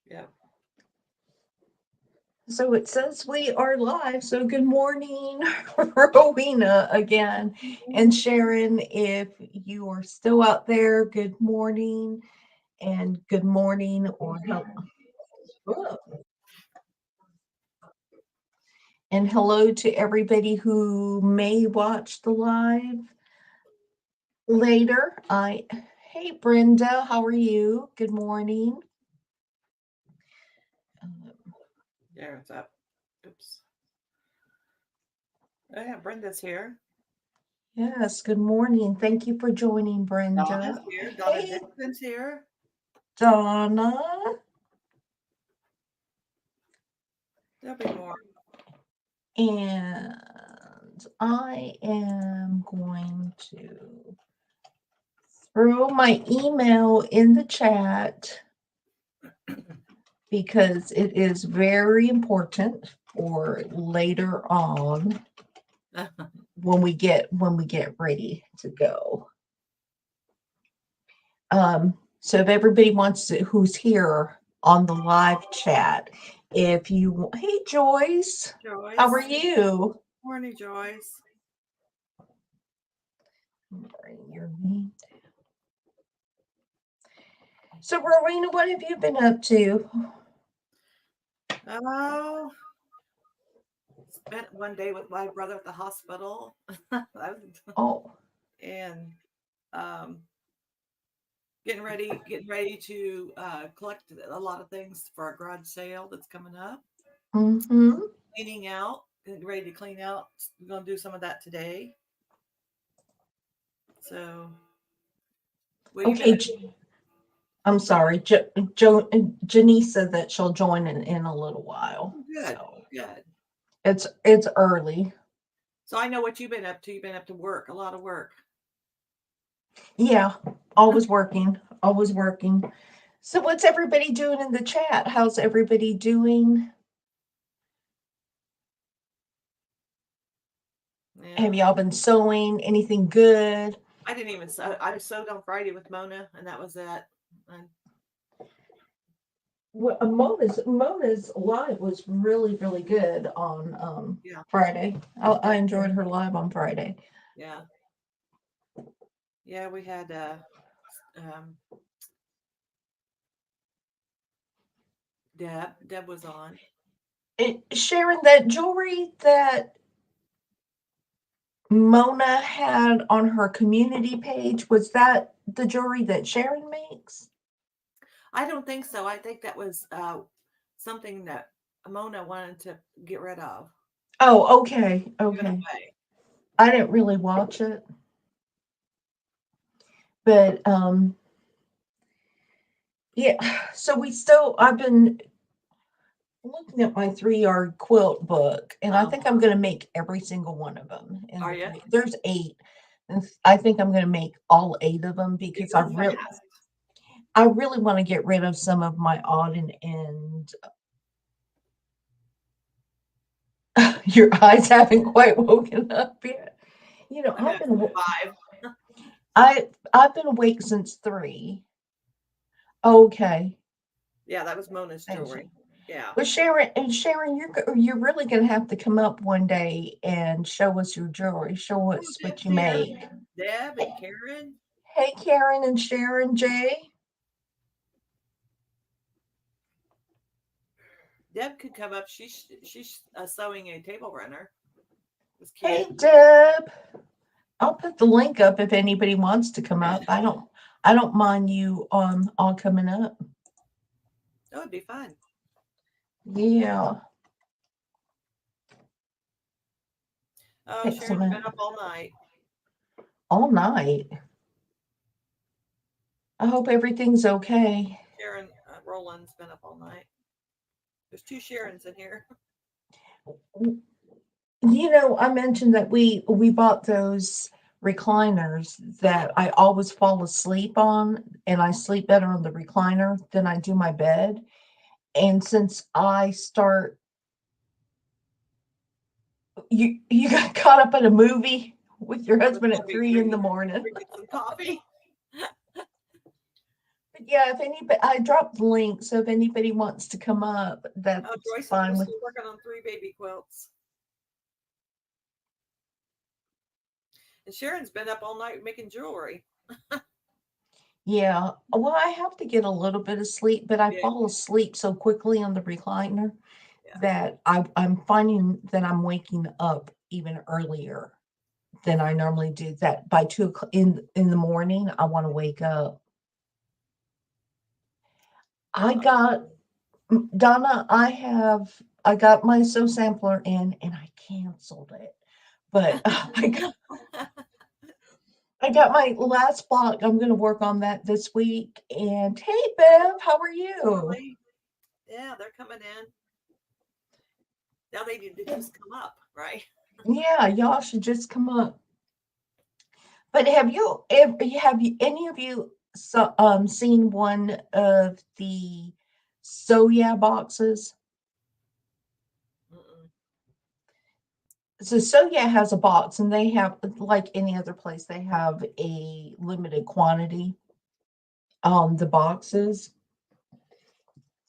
Yeah. So it says we are live. So good morning, Rowena again. And Mhm. Sharon, if you are still out there, good morning and good morning or and hello to everybody who may watch the live later. Hey Brenda, how are you? Good morning. Yeah, it's up. Oops. Oh, yeah, Brenda's here. Yes, good morning. Thank you for joining, Donna's Brenda. here. Donna Hey, Dixon's here. Donna. There'll be more. And I am going to throw my email in the chat because it is very important for later on when we get ready to go. So if everybody wants to, who's here on the live chat, if you, hey Joyce, how are Joyce. you? Morning, Joyce. Bring your name. So Rowena, what have you been up to? Oh, spent one day with my brother at the hospital. Oh, And um, getting ready to collect a lot of things for our garage sale that's coming up. mm-hmm. Cleaning out, getting ready to clean out. We're gonna do some of that today. So, what have you been Okay, up I'm sorry. Janice said that she'll join in a little while. to? Good, So good. it's early. So I know what you've been up to. You've been up to work, a lot of work. Yeah, always working, always working. So what's everybody doing in the chat? How's everybody doing? Have Yeah. y'all been sewing anything good? I didn't even sew. I sewed on Friday with Mona, and that was it. And Well, Mona's live was really good on yeah, Friday. I yeah, enjoyed her live on Friday. yeah, yeah. We had um, Deb. Deb was on. Sharon, that jewelry that Mona had on her community page, was that the jewelry that Sharon makes? I don't think so. I think that was something that Mona wanted to get rid of, Oh, okay, give it okay. away. I didn't really watch it, but yeah. So I've been looking at my 3 yard quilt book, and I Uh, think I'm going to make every single one of them. In are the you? there's 8, and I think I'm going to make all 8 of them You because go fast. I really want to get rid of some of my odd and end. Your eyes haven't quite woken up yet. You know, I'm at 5. I've been awake since 3. Okay. Yeah, that was Mona's And she, jewelry. Yeah. well, Sharon, you're really gonna have to come up one day and show us your jewelry. Show Oh, us what Deb's you here. make. Deb Hey, and Karen. hey, Karen and Sharon J. Deb could come up. She's sewing a table runner. It was Hey, cute. Deb. I'll put the link up if anybody wants to come up. I don't mind you all coming up. That would be fun. Yeah. Oh, Thanks a Sharon's minute. been up all night. All night. I hope everything's okay. Sharon Rowland's been up all night. There's two Sharons in here. You know, I mentioned that we bought those recliners Uh-huh. that I always fall asleep on, and I sleep better on the recliner than I do my bed. And since I start, you got caught up in a movie with your With husband at coffee, 3 in the morning. drinking some coffee. But yeah, if anybody, I dropped the link, so if anybody wants to come up, that's Oh, Joyce fine is with. still working on 3 baby quilts. And Sharon's been up all night making jewelry. Yeah, well, I have to get a little bit of sleep, but I Yeah, fall asleep so quickly on the recliner yeah. that I'm finding that I'm waking up even earlier than I normally do. That by 2 o'clock in the morning, I want to wake up. I Uh-oh. got Donna. I got my Sew Sampler in, and I canceled it, but I got my last block. I'm going to work on that this week. And hey, Bev, how are you? Really? Yeah, they're coming in. Now they need to just come up, right? Yeah, y'all should just come up. But have you any of you seen one of the Soya boxes? Mm-mm. So Soya has a box, and they have, like any other place, they have a limited quantity on the boxes.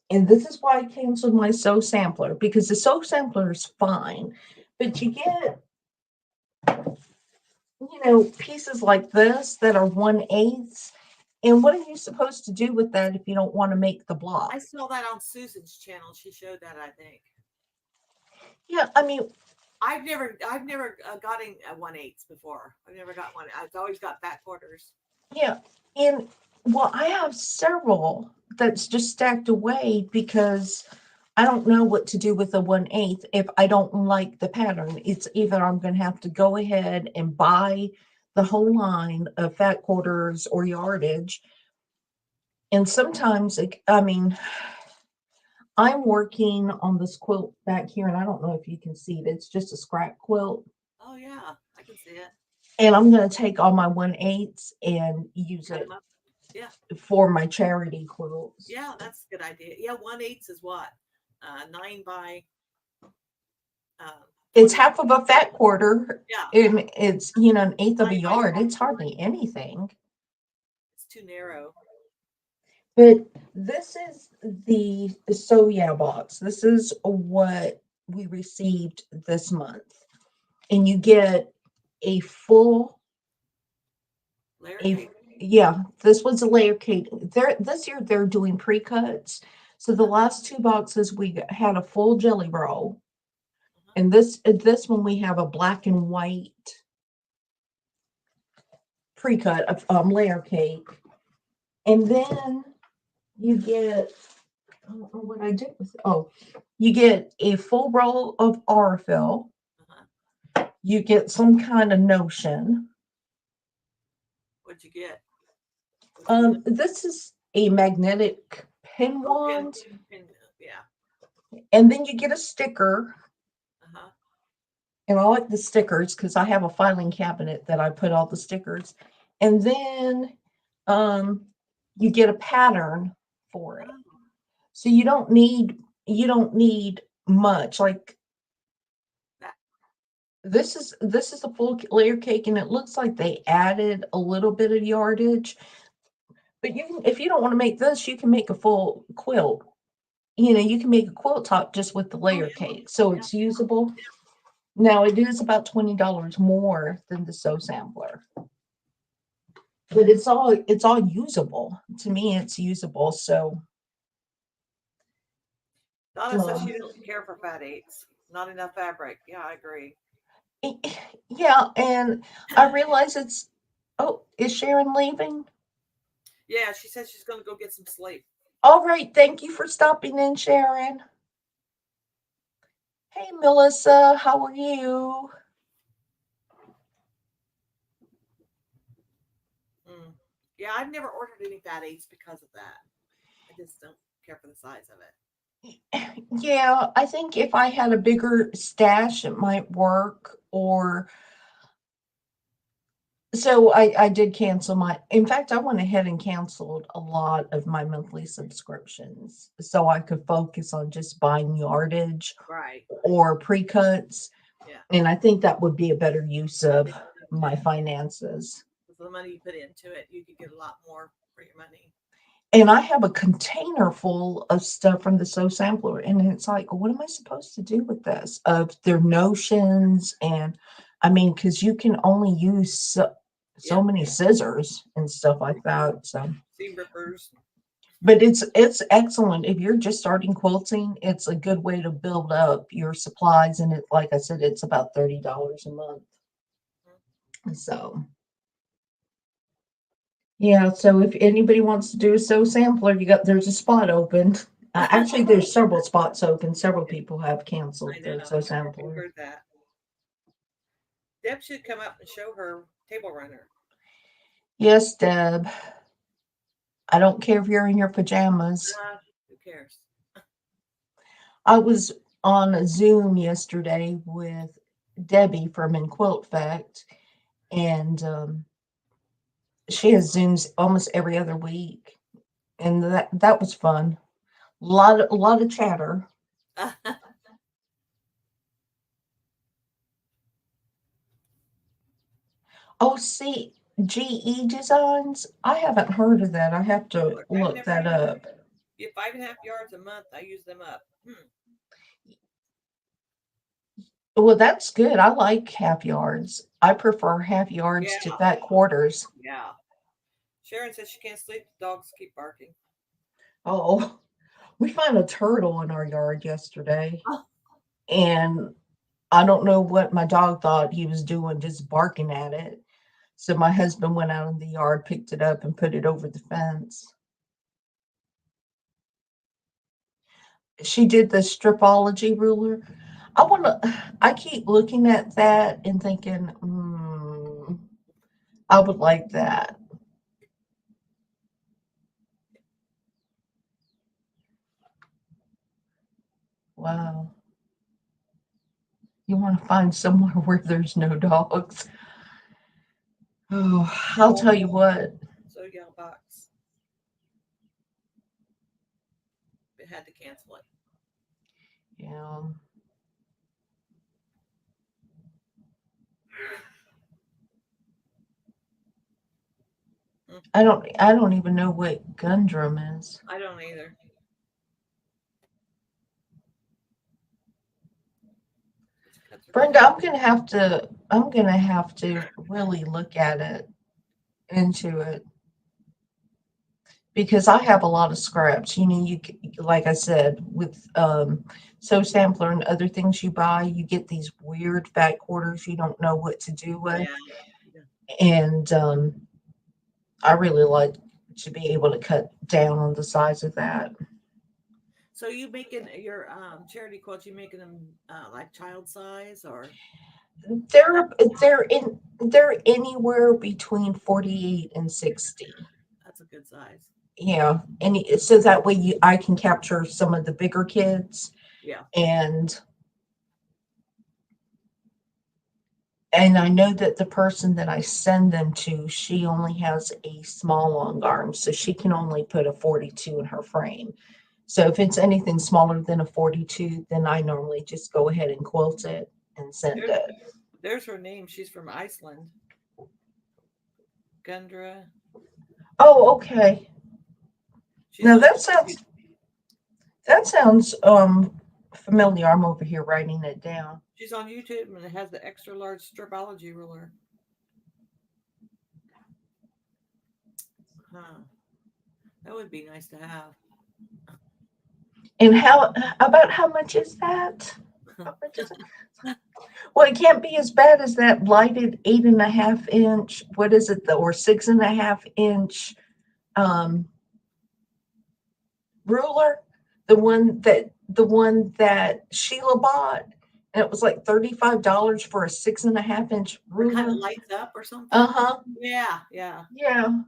And this is why I canceled my Sew Sampler, because the Sew Sampler is fine, but you get, pieces like this that are 1/8. And what are you supposed to do with that if you don't want to make the block? I saw that on Susan's channel. She showed that, I think. Yeah, I mean, I've never gotten a 1/8 before. I've never got one. I've always got fat quarters. yeah. And well, I have several that's just stacked away because I don't know what to do with the 1/8 if I don't like the pattern. It's either I'm going to have to go ahead and buy the whole line of fat quarters or yardage. And sometimes, I mean, I'm working on this quilt back here, and I don't know if you can see it. It's just a scrap quilt. Oh yeah, I can see it. And I'm going to take all my 1/8 and use Cut it them up. Yeah, for my charity quilts. yeah, that's a good idea. Yeah, 1/8 is what? 9 by uh, It's 20. half of a fat quarter, Yeah, and it's, an eighth of a 9 by yard. 20. It's hardly anything. It's too narrow. But this is the Soya box. This is what we received this month. And you get a full, Layer a cake. yeah, this was a layer cake. This year they're doing pre-cuts. So the last 2 boxes we had a full jelly roll. Uh-huh. And this one we have a black and white pre-cut of layer cake. And then you get, I don't know what I did with it. Oh, you get a full roll of Aurifil. Uh-huh. You get some kind of notion. What'd you get? What's the This is a magnetic pin oh, wand, yeah. and then you get a sticker. Uh-huh. And I like the stickers because I have a filing cabinet that I put all the stickers. And then you get a pattern for it. Oh, So you don't need much. Like that. this is a full layer cake, and it looks like they added a little bit of yardage. But if you don't want to make this, you can make a full quilt. You can make a quilt top just with the Oh layer yeah. cake, so Yeah. it's usable. Now it is about $20 more than the Sew Sampler, but it's all usable. To me, it's usable. So Donna says she doesn't care for fat eights. Not enough fabric. Yeah, I agree. yeah, and I realize it's. Oh, is Sharon leaving? Yeah, she says she's gonna go get some sleep. All right, thank you for stopping in, Sharon. Hey, Melissa, how are you? Mm. Yeah, I've never ordered any fat eights because of that. I just don't care for the size of it. Yeah, I think if I had a bigger stash, it might work. Or so I did cancel in fact, I went ahead and canceled a lot of my monthly subscriptions so I could focus on just buying yardage Right. or pre-cuts. Yeah. And I think that would be a better use I of think so my too. finances. With the money you put into it, you could get a lot more for your money. And I have a container full of stuff from the Sew Sampler, and it's like, what am I supposed to do with this? Of their notions, and I mean, because you can only use so Yep. many scissors and stuff like that. So, Seam rippers. but it's excellent if you're just starting quilting. It's a good way to build up your supplies, and it, like I said, it's about $30 a month. So. Yeah, so if anybody wants to do a Sew Sampler, there's a spot open. Actually, there's several spots open. Several people have canceled I their know. Sew I Sampler. heard that. Deb should come up and show her table runner. Yes, Deb. I don't care if you're in your pajamas. Who cares? I was on a Zoom yesterday with Debbie from In Quilt Fact, and she has Zooms almost every other week, and that was fun. A lot of chatter. Oh, see, GE Designs? I haven't heard of that. I have to Look, I've look never that used them. up. Get 5.5 yards a month. I use them up. Well, that's good. I like half yards. I prefer half yards to Yeah. fat quarters. Yeah. Sharon says she can't sleep. The dogs keep barking. Oh, we found a turtle in our yard yesterday, Oh, and I don't know what my dog thought he was doing, just barking at it. So my husband went out in the yard, picked it up, and put it over the fence. She did the stripology ruler. I keep looking at that and thinking, I would like that. Wow. You want to find somewhere where there's no dogs. Oh, I'll tell you what. so yell box. It had to cancel it. Yeah. I don't even know what Gundrum is. I don't either. Brenda, I'm gonna have to really look at it, into it, because I have a lot of scraps. Like I said, with Sew Sampler and other things you buy, you get these weird fat quarters you don't know what to do with. Yeah. And I really like to be able to cut down on the size of that. So you making your charity quilts? You making them like child size or? They're they're anywhere between 48 and 60. That's a good size. Yeah, and so that way I can capture some of the bigger kids, Yeah. and I know that the person that I send them to, she only has a small long arm, so she can only put a 42 in her frame. So if it's anything smaller than a 42, then I normally just go ahead and quilt it and send There's, it. there's her name. She's from Iceland. Gundra. Oh, okay. She's Now on. that sounds familiar. I'm over here writing it down. She's on YouTube and it has the extra large stripology ruler. Huh. That would be nice to have. And how much is that? How much is it? Well, it can't be as bad as that blighted 8.5 inch. What is it, or 6.5 inch um, ruler? The one that Sheila bought, and it was like $35 for a 6.5 inch That kind of ruler. lights up or something. Uh-huh. Yeah. Yeah. Yeah.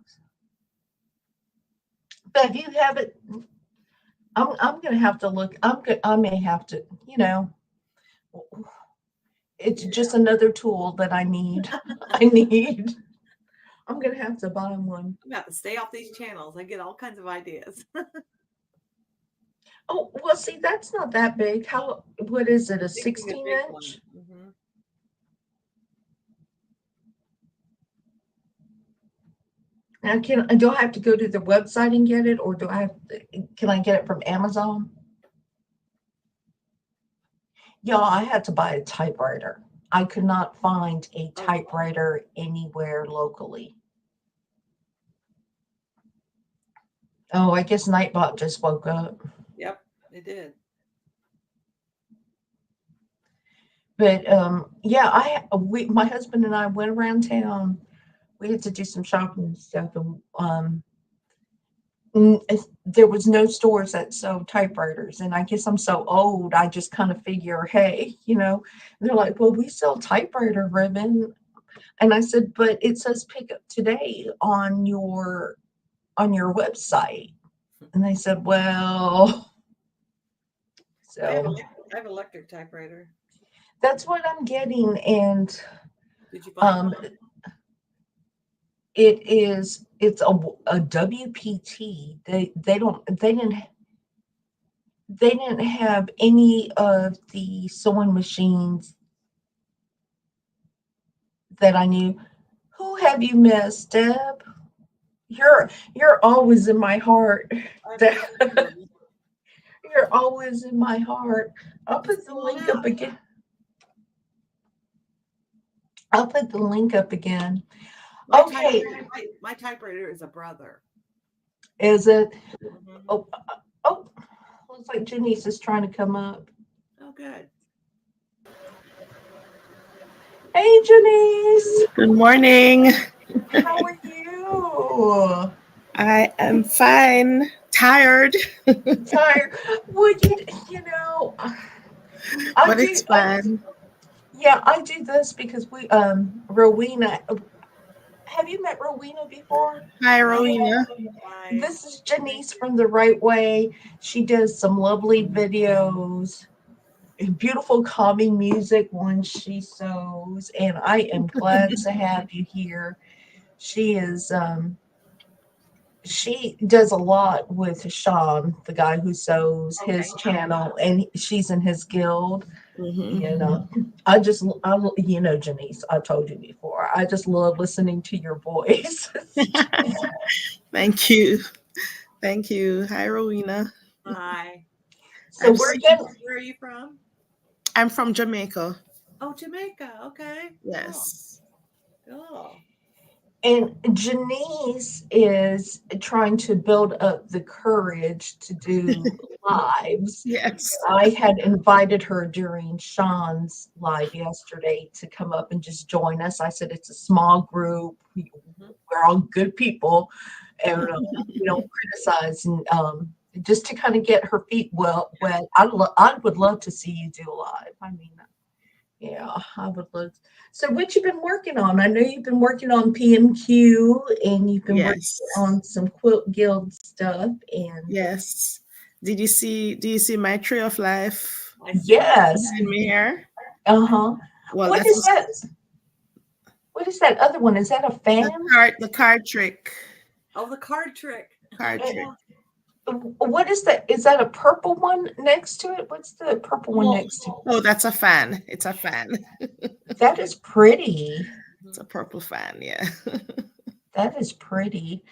But if you have it, I'm gonna have to look. I may have to, it's just another tool that I need. I need. I'm gonna have to buy one. I'm about to stay off these channels. I get all kinds of ideas. Oh, well, see, that's not that big. What is it, a Thinking a 16 big one. inch? Now, do I have to go to the website and get it, or can I get it from Amazon? Yeah, I had to buy a typewriter. I could not find a typewriter anywhere locally. Oh, I guess Nightbot just woke up. Yep, it did. But yeah, my husband and I went around town. We had to do some shopping and stuff, and there was no stores that sold typewriters. And I guess I'm so old, I just kind of figure, hey, they're like, well, we sell typewriter ribbon. And I said, but it says pick up today on your website. And they said, well, I have, so I have electric typewriter. that's what I'm getting. And Did you find one? it's a WPT. They didn't have any of the sewing machines that I knew. Who have you missed, Deb? You're always in my heart. Deb. You're always in my heart. I'll put the link up again. I'll put the link up again. Okay. My typewriter is a brother. Is it? Mm-hmm. Oh, looks like Janice is trying to come up. Oh, good. Hey, Janice. Good morning. How are you? I am fine. Tired. Tired. Well, But it's fun. I do this because Rowena. Have you met Rowena before? Hi, Rowena. Hi. This is Janice from The Right Way. She does some lovely videos, beautiful calming music when she sews, and I am glad to have you here. She does a lot with Sean, the guy who sews his channel, and she's in his guild. Janice, I told you before, I just love listening to your voice. Thank you. Thank you. Hi, Rowena. Hi. So where are you from? I'm from Jamaica. Oh, Jamaica. Okay. Yes. Oh. And Janice is trying to build up the courage to do lives. Yes. I had invited her during Sean's live yesterday to come up and just join us. I said, it's a small group. We're all good people, and we don't criticize. And just to kind of get her feet wet. I would love to see you do live. I mean, yeah, I would love. So what you've been working on? I know you've been working on PMQ, and you've been working on some Quilt Guild stuff. And yes. Do you see my tree of life? Yes. In me here? Uh-huh. Well, what is that? What is that other one? Is that a fan? The card trick. Oh, the card trick. Card trick. What is that? Is that a purple one next to it? What's the purple one next to it? Oh, that's a fan. It's a fan. That is pretty. It's a purple fan, yeah. That is pretty.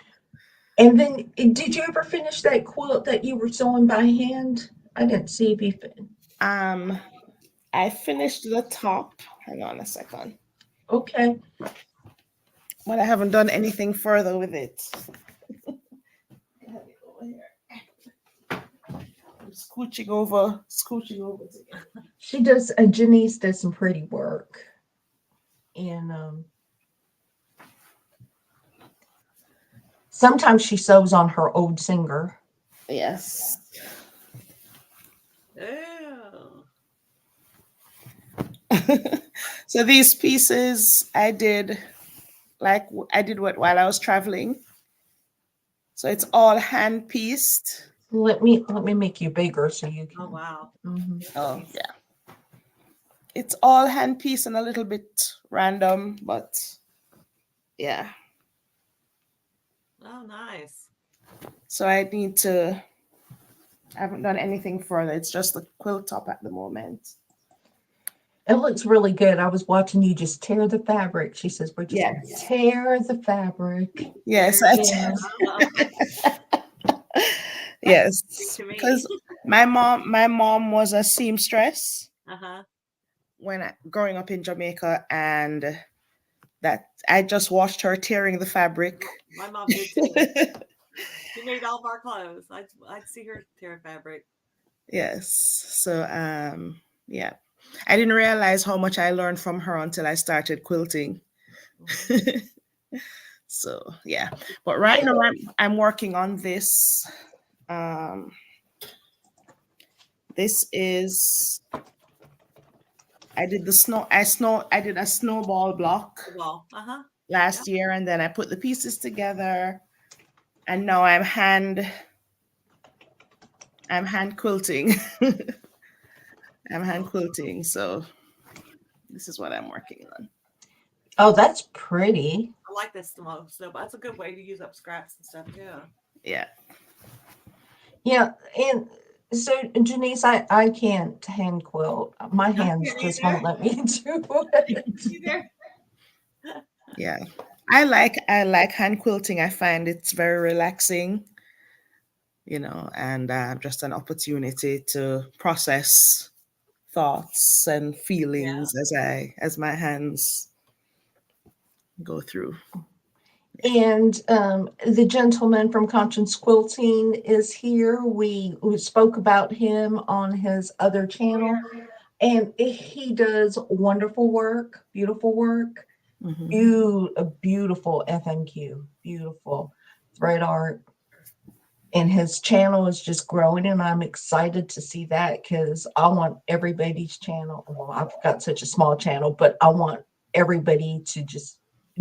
And then, did you ever finish that quilt that you were sewing by hand? I didn't see if you finished. I finished the top. Hang on a second. Okay. But I haven't done anything further with it. I'm scooching over together. She does. Janice does some pretty work, and sometimes she sews on her old singer. Yes. Oh. So these pieces I did while I was traveling. So it's all hand pieced. Let me make you bigger so you can. Oh wow. Mm-hmm. Oh yeah. It's all hand pieced and a little bit random, but yeah. Oh, nice. So I haven't done anything further. It's just the quilt top at the moment. It looks really good. I was watching you just tear the fabric. She says, we're just gonna Yes. tear the fabric. Yes. There I it is. Yeah. yes. to me. Because my mom was a seamstress Uh-huh. growing up in Jamaica, and that I just watched her tearing the fabric. My mom did too. She made all of our clothes. I'd see her tear fabric. Yes. So yeah. I didn't realize how much I learned from her until I started quilting. Mhm. So yeah. But right now I'm working on this. Um this is I did I did a snowball block The wall. Uh-huh. last year, and then I put the pieces together, and now I'm hand quilting. I'm hand quilting, so this is what I'm working on. Oh, that's pretty. I like this the most. So that's a good way to use up scraps and stuff too. Yeah. Yeah. And so, Janice, I can't hand quilt. My No, hands me just neither. won't let me do it. Either. Yeah. I like hand quilting. I find it's very relaxing, and just an opportunity to process thoughts and feelings as my hands go through. And the gentleman from Conscience Quilting is here. We spoke about him on his other channel, and he does wonderful work, beautiful work, Mhm. a beautiful FMQ, beautiful thread art. And his channel is just growing, and I'm excited to see that because I want everybody's channel. Well, I've got such a small channel, but I want everybody to just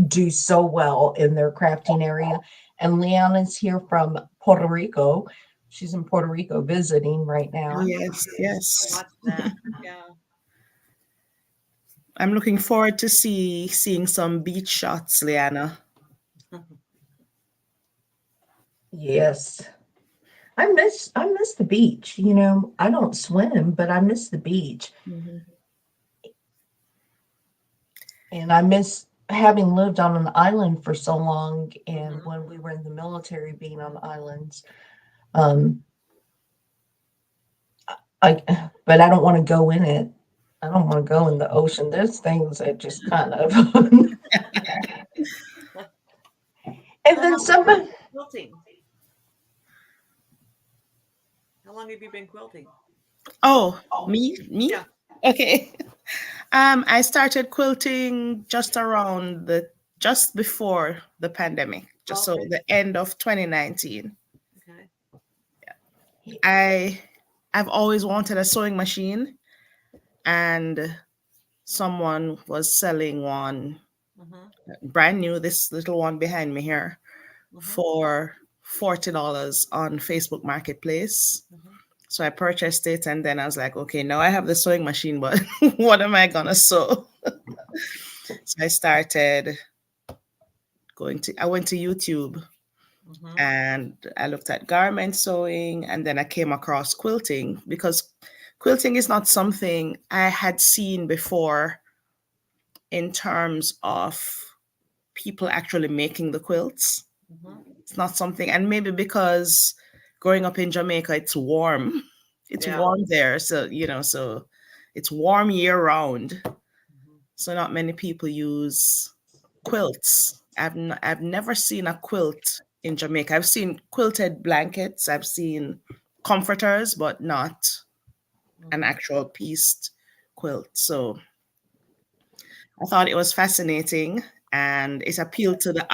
do so well in their crafting area. And Leanna's here from Puerto Rico. She's in Puerto Rico visiting right now. Yes, yes. Watch that. Yeah. I'm looking forward to seeing some beach shots, Liana. Yes. I miss the beach. I don't swim, but I miss the beach. Mhm. And I miss having lived on an island for so long, and Mhm. when we were in the military, being on islands. Um, but I don't want to go in it. I don't want to go in the ocean. There's things that just kind of. And So then how long have you somebody, been quilting? How long have you been quilting? Oh, me? Yeah. Okay. I started quilting just before the pandemic, just so Okay. the end of 2019. Okay. I've always wanted a sewing machine, and someone was selling one Mhm. brand new, this little one behind me here, Mhm. for $40 on Facebook Marketplace. Mhm. So I purchased it, and then I was like, okay, now I have the sewing machine, but what am I gonna sew? So I went to YouTube, Mhm. and I looked at garment sewing, and then I came across quilting, because quilting is not something I had seen before in terms of people actually making the quilts. Mhm. It's not something, and maybe because growing up in Jamaica, it's warm. It's Yeah. warm there, so it's warm year round. Mhm. So not many people use quilts. I've never seen a quilt in Jamaica. I've seen quilted blankets, I've seen comforters, but not an Mhm. actual pieced quilt. So I thought it was fascinating, and it appealed to the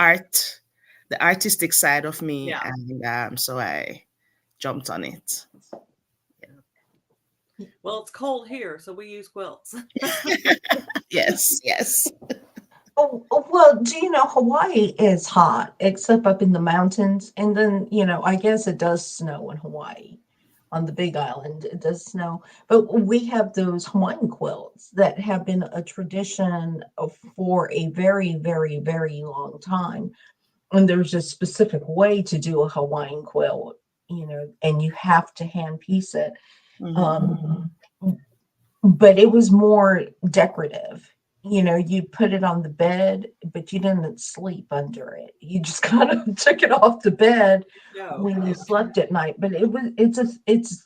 artistic side of me, Yeah. and so I jumped on it. Well, it's cold here, so we use quilts. Yes, yes. well, do you know Hawaii is hot, except up in the mountains, and then I guess it does snow in Hawaii. On the Big Island, it does snow, but we have those Hawaiian quilts that have been a tradition for a very, very, very long time. And there's a specific way to do a Hawaiian quilt, and you have to hand piece it. Mhm. Um, but it was more decorative. You know, you put it on the bed, but you didn't sleep under it. You just kind of took it off the bed No. when you slept at night. But it's a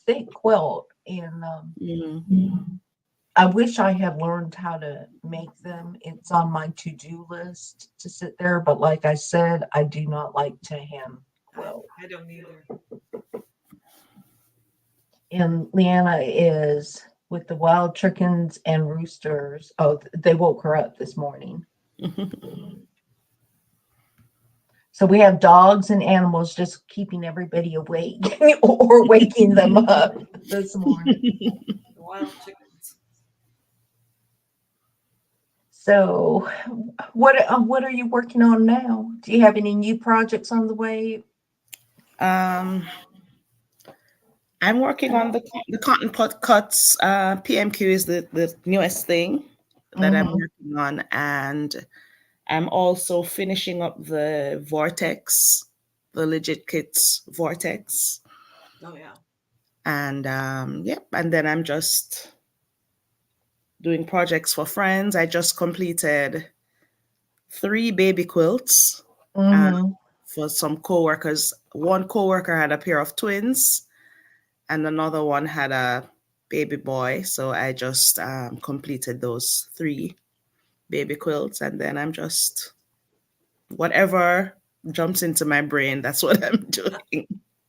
thick quilt, and Mhm. I wish I had learned how to make them. It's on my to-do list to sit there, but like I said, I do not like to hand quilt. I don't either. And Leanna is with the wild chickens and roosters. Oh, they woke her up this morning. So we have dogs and animals just keeping everybody awake or waking them up this morning. The wild chickens. So what are you working on now? Do you have any new projects on the way? Um, I'm working on the cotton pot cuts. PMQ is the newest thing that I'm Mhm. working on, and I'm also finishing up the Vortex, the Legit Kits Vortex, Oh yeah. and yep. And then I'm just doing projects for friends. I just completed 3 baby quilts uh, Mhm. for some coworkers. One coworker had a pair of twins, and another one had a baby boy. So I just completed those 3 baby quilts, and then I'm just whatever jumps into my brain. That's what I'm doing.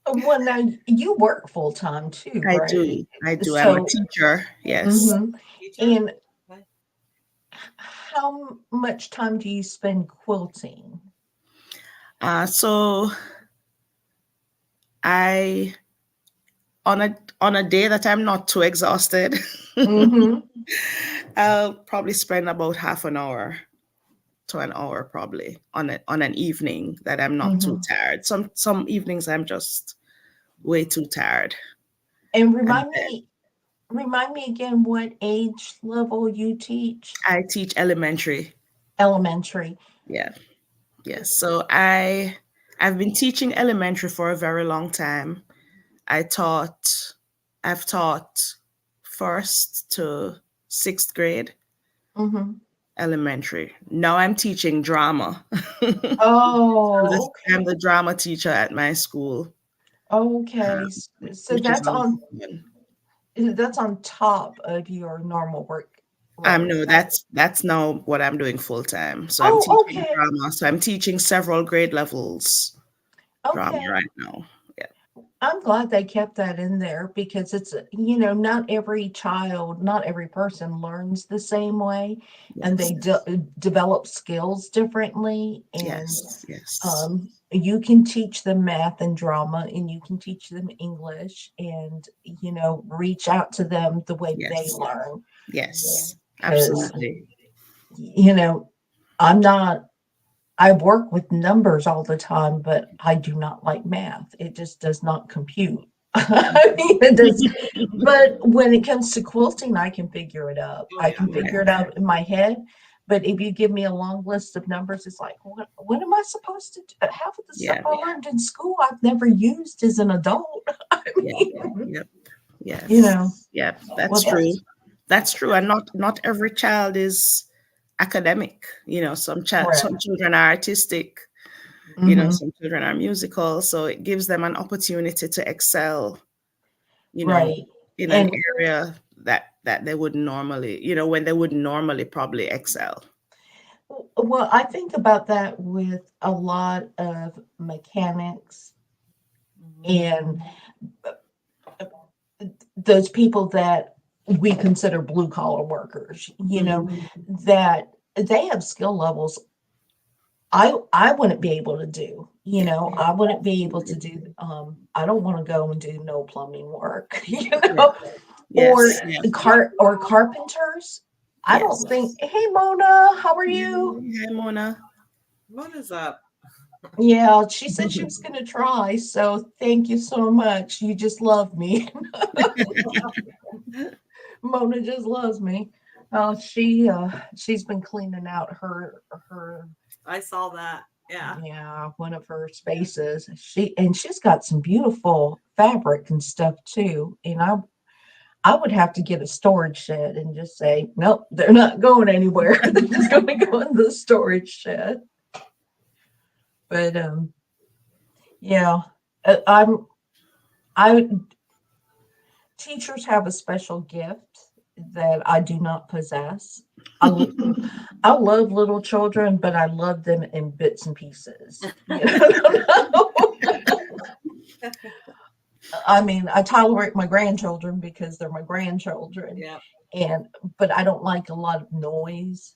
Well, now you work full time too, I right? do. I do. I'm a So, teacher. Yes. mhm. Teacher. And Okay. how much time do you spend quilting? So I on a day that I'm not too exhausted, Mhm. I'll probably spend about half an hour to an hour probably on an evening that I'm not too Mhm. tired. Some evenings I'm just way too tired. And And remind me again what age level you teach? I teach elementary. Elementary. Yeah. Yes. So I've been teaching elementary for a very long time. I taught I've taught first to sixth grade Mhm. elementary. Now I'm teaching drama. Oh, I'm okay. the drama teacher at my school, Okay. So which is that's a lot on of fun. that's on top of your normal workload, No, right? that's now what I'm doing full time. So I'm Oh, teaching okay. drama. So I'm teaching several grade levels drama Okay. right now. Yeah. I'm glad they kept that in there because not every child, not every person learns the same way, and they Yes. develop skills differently. And Yes. Yes. you can teach them math and drama, and you can teach them English, and reach out to them the way they Yes. learn. Yes. Because Absolutely. you know, I'm not. I work with numbers all the time, but I do not like math. It just does not compute. I mean, it does. But when it comes to quilting, I can figure it out. Oh I yeah. can figure it out in my head. But if you give me a long list of numbers, it's like, what am I supposed to do? Half of the stuff Yeah. I learned in school, I've never used as an adult. I Yeah. mean, Yep. you Yes. know, Yep. well, That's true. that's That's true. And not every child is academic. Some correct. children are artistic. Hmm. Some children are musical. So it gives them an opportunity to excel, you know, Right. in an And area that they wouldn't normally, when they wouldn't normally probably excel. well, I think about that with a lot of mechanics Mhm. and those people that we consider blue collar workers, Hmm. that they have skill levels I wouldn't be able to do. Yeah. I wouldn't be able to do I don't want to go and do no plumbing work, Yeah. or Yes. Yeah. carpenters. I don't Yes. think, hey Mona, how are you? Hi, Mona. What is up? Yeah, she said she was going to try. So thank you so much. You just love me. Mona just loves me. She's been cleaning out her I saw that. Yeah. yeah, one of her spaces. She's got some beautiful fabric and stuff too. And I would have to get a storage shed and just say, nope, they're not going anywhere. They're just going to go in the storage shed. But yeah, I teachers have a special gift that I do not possess. I love little children, but I love them in bits and pieces. I mean, I tolerate my grandchildren because they're my grandchildren. Yeah. But I don't like a lot of noise.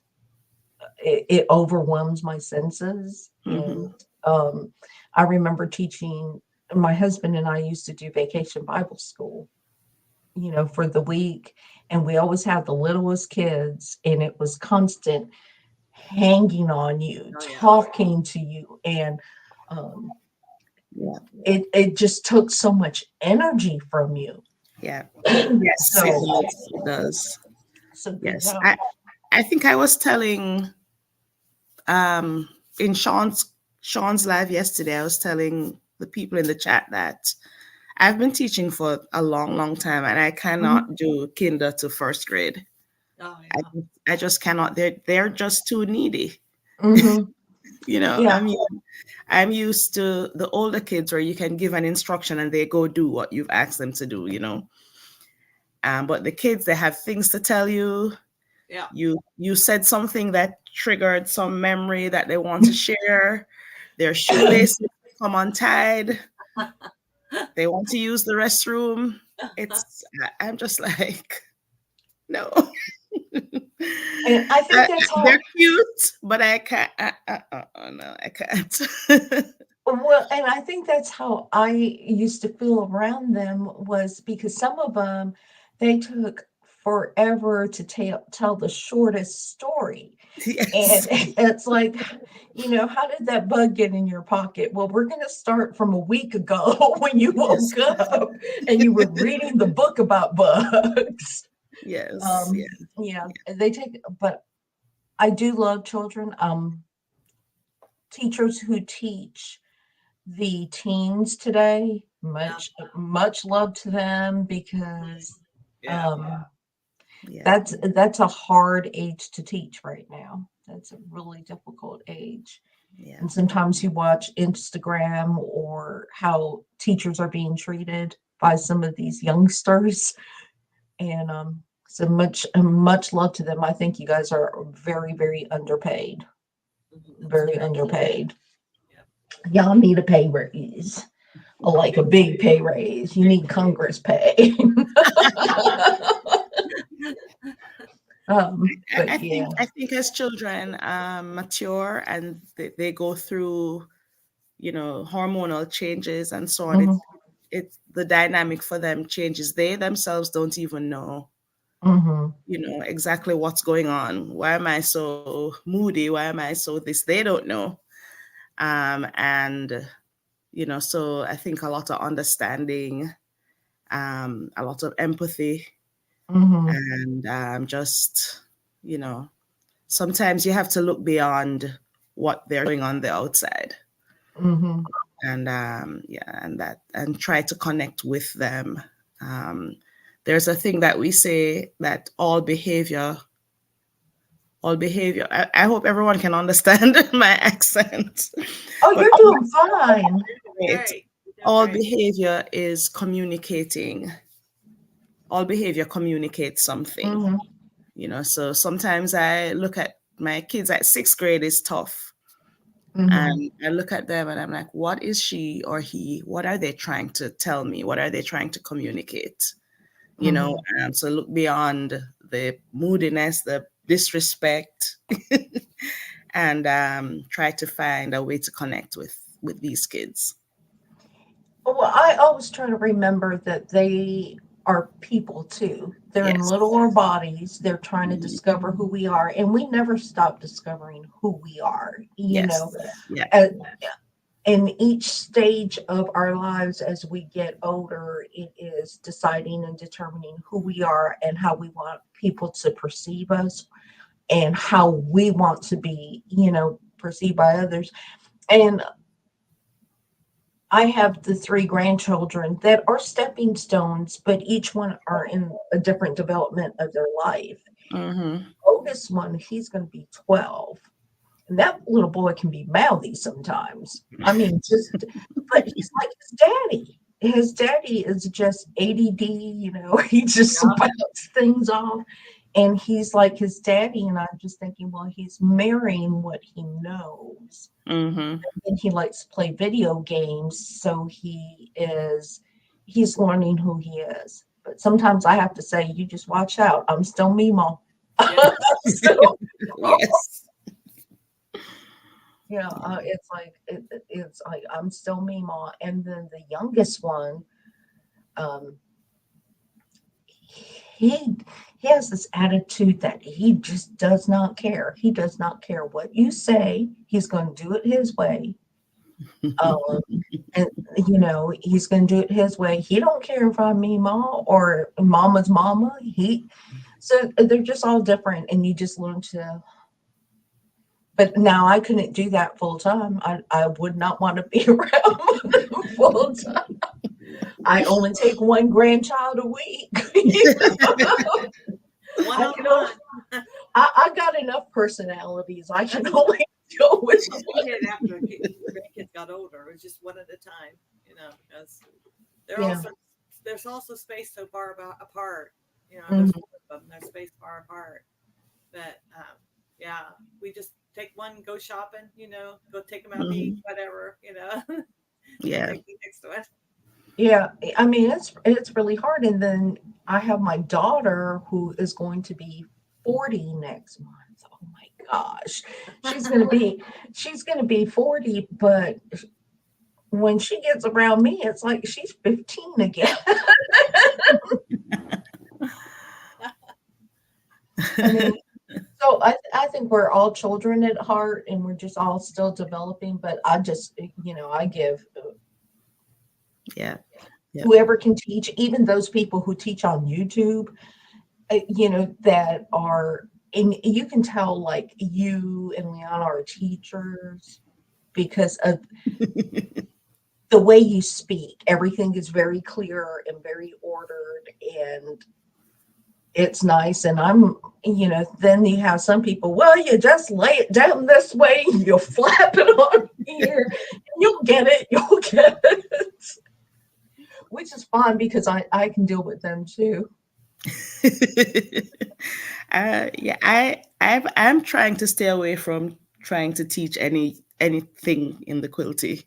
It overwhelms my senses. Mhm. And I remember teaching, my husband and I used to do vacation Bible school, for the week. And we always had the littlest kids, and it was constant hanging on you, Oh, yeah. talking to you. And Yeah. it just took so much energy from you. Yeah. Yes, So, it does. Yes. yeah. I think I was telling in Sean's live yesterday, I was telling the people in the chat that I've been teaching for a long, long time, and I cannot do kinder to first grade. Oh, yeah. I just cannot. They're just too needy. Mhm. Yeah. I'm used to the older kids where you can give an instruction and they go do what you've asked them to do. But the kids, they have things to tell you. Yeah. You said something that triggered some memory that they want to share. Their shoelaces come untied. They want to use the restroom. I'm just like, no. And I think that's how. They're cute, but I can't. No, I can't. Well, and I think that's how I used to feel around them, was because some of them, they took forever to tell the shortest story. Yes. And it's like, how did that bug get in your pocket? Well, we're going to start from a week ago when you woke up and you were reading the book about bugs. Yes. Yeah, they take, but I do love children. Teachers who teach the teens today, much love to them, because Yeah. that's a hard age to teach right now. That's a really difficult age. Yeah. And sometimes you watch Instagram or how teachers are being treated by some of these youngsters. And so much love to them. I think you guys are very, very underpaid. Very underpaid. Y'all need a pay raise. Like a big pay raise. You need Congress pay. I think as children mature and they go through, hormonal changes and so on, it's the dynamic for them changes. They themselves don't even know, exactly what's going on. Why am I so moody? Why am I so this? They don't know. And so I think a lot of understanding, a lot of empathy, and just, sometimes you have to look beyond what they're doing on the outside, and and try to connect with them. There's a thing that we say that all behavior. I hope everyone can understand my accent. Oh, you're doing fine. All behavior is communicating. All behavior communicates something. So sometimes I look at my kids at 6th grade is tough. And I look at them and I'm like, what is she or he? What are they trying to tell me? What are they trying to communicate? So look beyond the moodiness, the disrespect, and try to find a way to connect with these kids. Well, I always try to remember that they are people too. They're in littler bodies. They're trying to discover who we are, and we never stop discovering who we are. In each stage of our lives as we get older, it is deciding and determining who we are and how we want people to perceive us and how we want to be, perceived by others. And I have the three grandchildren that are stepping stones, but each one are in a different development of their life. Mm-hmm. Oldest one, he's going to be 12. And that little boy can be mouthy sometimes. I mean, but he's like his daddy. His daddy is just ADD, he just Yeah. spouts things off. And he's like his daddy. And I'm just thinking, well, he's marrying what he knows. Mm-hmm. And he likes to play video games. So he's learning who he is. But sometimes I have to say, you just watch out. I'm still Mimo. Yeah. So, Yes. yeah, it's like I'm still Mima, and then the youngest one, um, he he has this attitude that he just does not care. He does not care what you say. He's going to do it his way. Um, and he's going to do it his way. He don't care if I'm Mima or Mama's mama. So they're just all different, and you just learn to. But now I couldn't do that full time. I would not want to be around them full time. I only take one grandchild a week. One on You know, one. I got enough personalities. I can only deal with We did after the grandkids got older. It was just one at a time, because Yeah. there's also space so far apart. Mm-hmm. There's four of them. There's space far apart. But yeah, we just take one, go shopping. Go take them out to eat, whatever. Yeah. Take the next one. Yeah, I mean it's really hard. And then I have my daughter who is going to be 40 next month. Oh my gosh. She's gonna be 40, but when she gets around me, it's like she's 15 again. I mean, so I think we're all children at heart and we're just all still developing, but I just, I give Yeah. Yeah. whoever can teach, even those people who teach on YouTube, that are, and you can tell like you and Liana are teachers because of the way you speak. Everything is very clear and very ordered, and it's nice. And then you have some people, well, you just lay it down this way, you'll flap it on here, and you'll get it. Which is fine because I can deal with them too. Yeah, I'm trying to stay away from trying to teach anything in the quilty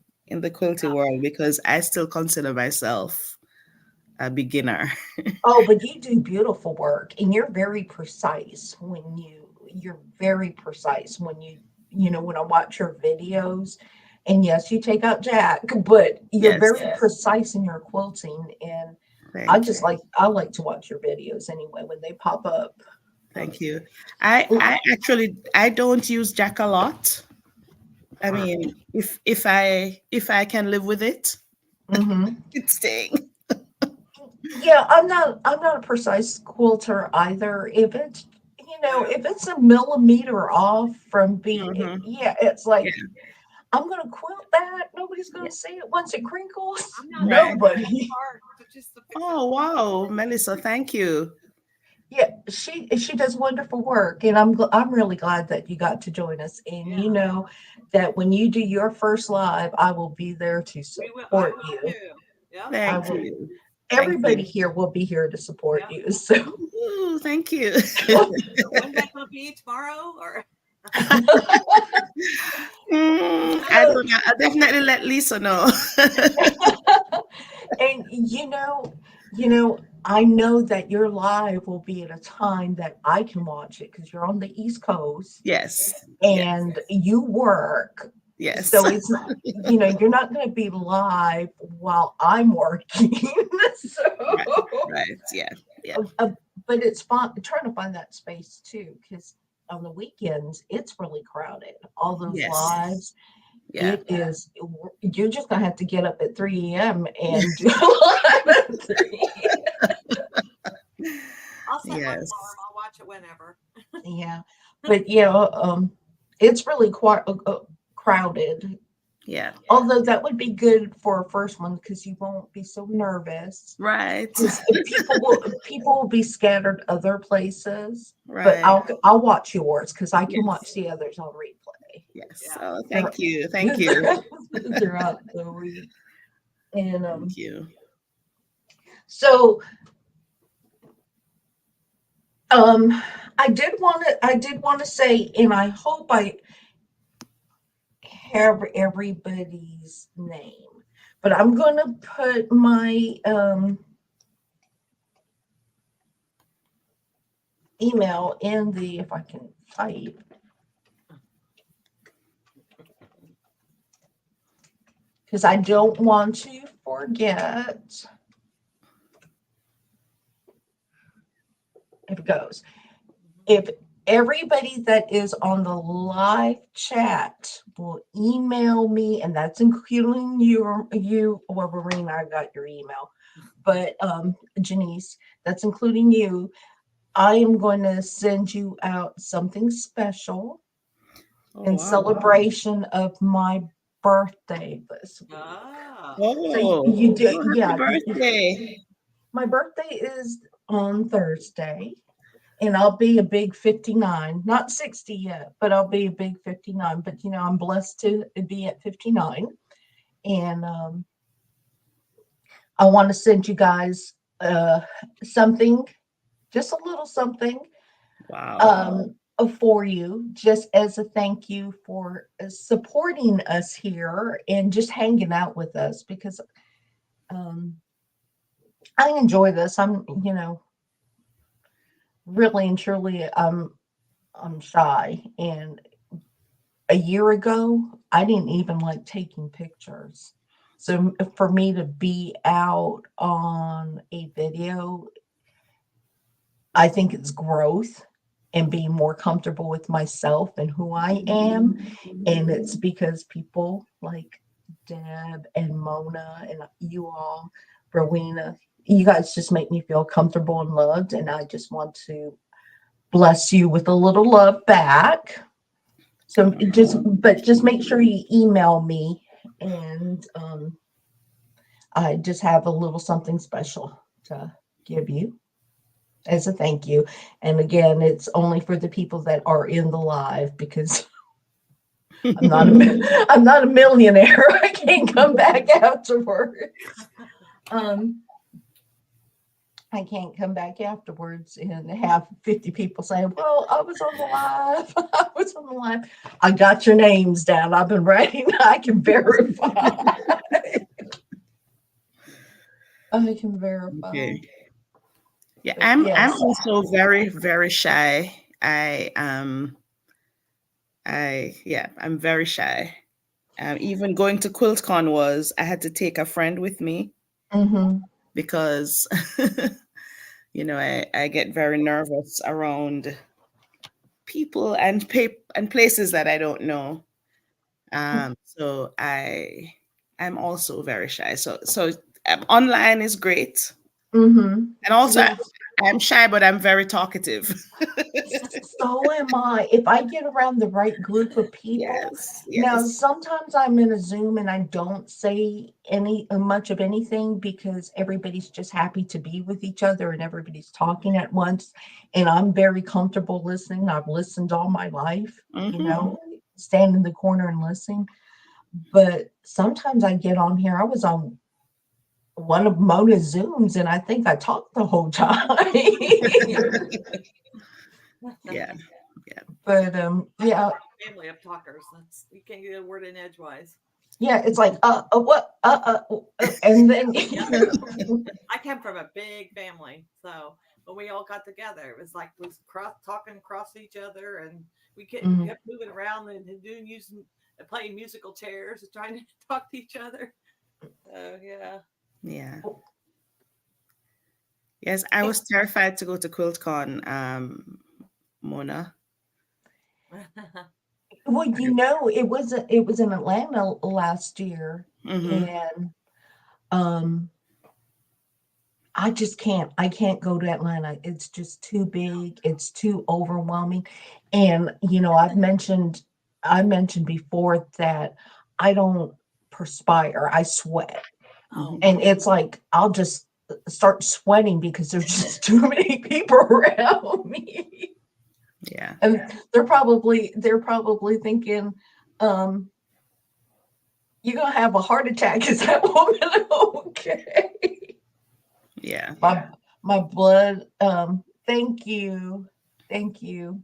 world because I still consider myself a beginner. Oh, but you do beautiful work, and you're very precise you're very precise when when I watch your videos. And yes, you take out Jack, but you're very precise in your quilting. And I like to watch your videos anyway when they pop up. Thank you. I don't use Jack a lot. I mean, if I can live with it, it's staying. Yeah, I'm not a precise quilter either. If it's a millimeter off from being, it's like I'm gonna quilt that. Nobody's gonna see it once it crinkles. Nobody. Oh wow, Melissa, thank you. Yeah, she does wonderful work, and I'm really glad that you got to join us. And that when you do your first live, I will be there to support you. Yeah. Thank you. Everybody here will be here to support you. So, ooh, thank you. When that will be tomorrow, or I don't know. I'll definitely let Lisa know. And I know that your live will be at a time that I can watch it because you're on the East Coast. Yes. And you work. Yes. So it's not, you're not going to be live while I'm working. So, right. Yeah. Yeah. But it's fun trying to find that space too, because on the weekends it's really crowded. All those lives. Yeah. It is. You're just gonna have to get up at 3 a.m. and do live at 3. I'll set my alarm. I'll watch it whenever. Yeah, but it's really quite crowded. Yeah. Although that would be good for a first one because you won't be so nervous. Right. Because people will be scattered other places. But Right. I'll watch yours because I can Yes. watch the others on replay Yes. Yeah. Oh, thank you. Thank you. throughout the week. And Thank you. so I did want to say, and I hope I have everybody's name, but I'm going to put my email in the, if I can type, because I don't want to forget. If it goes, if everybody that is on the live chat will email me, and that's including you, well, Marina, I got your email, but Janice, that's including you. I am going to send you out something special Oh, in wow. celebration of my birthday this week. Ah. Oh, you do, happy yeah. birthday. My birthday is on Thursday, and I'll be a big 59, not 60 yet, but I'll be a big 59. But I'm blessed to be at 59, and I want to send you guys something, just a little something, Wow. for you, just as a thank you for supporting us here and just hanging out with us, because I enjoy this. I'm, really and truly, I'm shy, and a year ago, I didn't even like taking pictures. So for me to be out on a video, I think it's growth and being more comfortable with myself and who I am. And it's because people like Deb and Mona and you all, Rowena, you guys just make me feel comfortable and loved. And I just want to bless you with a little love back. So just make sure you email me, and I just have a little something special to give you as a thank you. And again, it's only for the people that are in the live, because I'm not a millionaire. I can't come back afterwards. I can't come back afterwards and have 50 people saying, well, I was on the live. I was on the live. I got your names down. I've been writing. I can verify. I can verify. Okay. Yeah, But I'm yes. also very, very shy. I'm very shy. Even going to QuiltCon I had to take a friend with me Mm-hmm. because I get very nervous around people and places that I don't know. So I'm also very shy. So online is great, Mm-hmm. and also Yes. I'm shy, but I'm very talkative. So am I. If I get around the right group of people. Yes, Now, yes. sometimes I'm in a Zoom and I don't say much of anything because everybody's just happy to be with each other and everybody's talking at once. And I'm very comfortable listening. I've listened all my life, Mhm. stand in the corner and listen. But sometimes I get on here. I was on one of Mona's Zooms and I think I talked the whole time. Yeah. But yeah. Family of talkers. You can't get a word in edgewise. Yeah, it's like what and then I come from a big family, so when we all got together, it was like we was talking across each other, and we kept moving around and using and playing musical chairs and trying to talk to each other. So yeah. Yeah. Yes, I was terrified to go to QuiltCon, Mona. well, it was in Atlanta last year, Mhm. and I can't go to Atlanta. It's just too big. It's too overwhelming. And I mentioned before that I don't perspire. I sweat. Oh, And it's like I'll just start sweating because there's just too many people around me. Yeah. And they're probably thinking, you're gonna have a heart attack. Is that woman okay? Yeah. My blood. Thank you. Thank you.